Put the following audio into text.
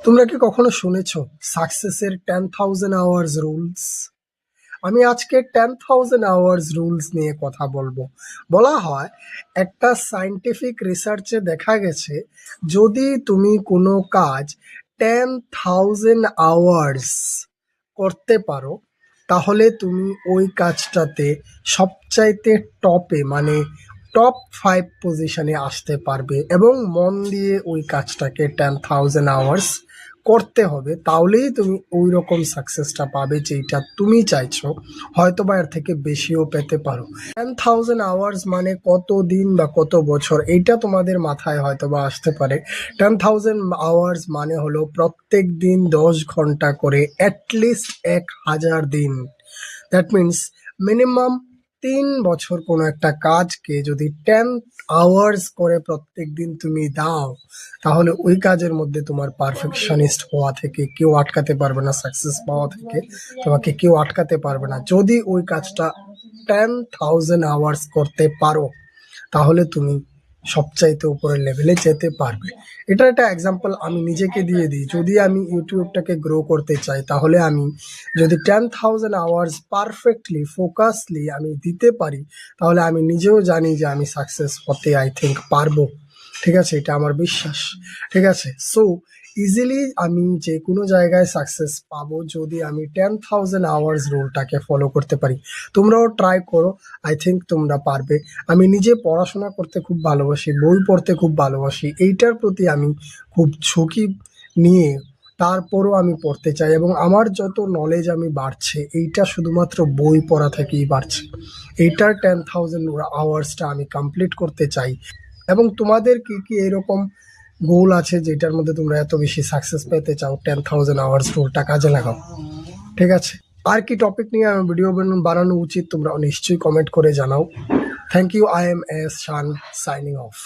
তোমরা কি কখনো শুনেছো সাকসেসের 10,000 আওয়ার্স রুলস? আমি আজকে 10,000 আওয়ার্স রুলস নিয়ে কথা বলবো। বলা হয় একটা সায়েন্টিফিক রিসার্চে দেখা গেছে যদি তুমি কোনো কাজ 10,000 আওয়ার্স করতে পারো তাহলে তুমি ওই কাজটাতে সবচাইতে টপে মানে টপ 5 পজিশনে আসতে পারবে এবং মন দিয়ে ওই কাজটাকে 10,000 আওয়ার্স করতে হবে, তাহলেই তুমি ওই রকম সাকসেসটা পাবে যেটা তুমি চাইছো। হয়তো বা এর থেকে বেশিও পেতে পারো। 10,000 আওয়ার্স মানে কত দিন বা কত বছর, এইটা তোমাদের মাথায় হয়তো বা আসতে পারে। 10,000 আওয়ার্স মানে হলো প্রত্যেক দিন 10 ঘন্টা করে, অ্যাটলিস্ট 1,000 দিন। দ্যাট মিনস মিনিমাম 3 বছর কোনো একটা কাজকে যদি 10 আওয়ার্স করে প্রত্যেক দিন তুমি দাও, তাহলে ওই কাজের মধ্যে তোমার পারফেকশনিস্ট হওয়া থেকে কেউ আটকাতে পারবে না, সাকসেস পাওয়া থেকে তোমাকে কেউ আটকাতে পারবে না। যদি ওই কাজটা 10,000 আওয়ার্স করতে পারো তাহলে তুমি সবচাইতে উপরের লেভেলে যেতে পারবে। এটা একটা এক্সাম্পল আমি নিজেকে দিয়ে দিই। যদি আমি ইউটিউবটাকে গ্রো করতে চাই তাহলে আমি যদি 10,000 আওয়ার্স পারফেক্টলি ফোকাসলি আমি দিতে পারি তাহলে আমি নিজেও জানি যে আমি সাকসেস হতে আই থিঙ্ক পারবো। ঠিক আছে, এটা আমার বিশ্বাস। ঠিক আছে, সো ইজিলি আমি যে কোনো জায়গায় সাকসেস পাবো যদি আমি 10,000 আওয়ার্স রুলটাকে ফলো করতে পারি। তোমরাও ট্রাই করো, আই থিঙ্ক তোমরা পারবে। আমি নিজে পড়াশোনা করতে খুব ভালোবাসি, বই পড়তে খুব ভালোবাসি, এইটার প্রতি আমি খুব ঝুঁকি নিয়ে তারপরও আমি পড়তে চাই এবং আমার যত নলেজ আমি বাড়ছে এইটা শুধুমাত্র বই পড়া থেকেই বাড়ছে। এইটার 10,000 আওয়ার্সটা আমি কমপ্লিট করতে চাই। এবং তোমাদের কি কি এরকম গোল আছে যেটার মধ্যে তোমরা এত বেশি সাকসেস পেতে চাও? 10,000 আওয়ার্স রুলটা কাজে লাগাও। ঠিক আছে, আর কি টপিক নিয়ে আমি ভিডিও বানানো উচিত তোমরা নিশ্চয়ই কমেন্ট করে জানাও। Thank you. I am Eshan, signing of.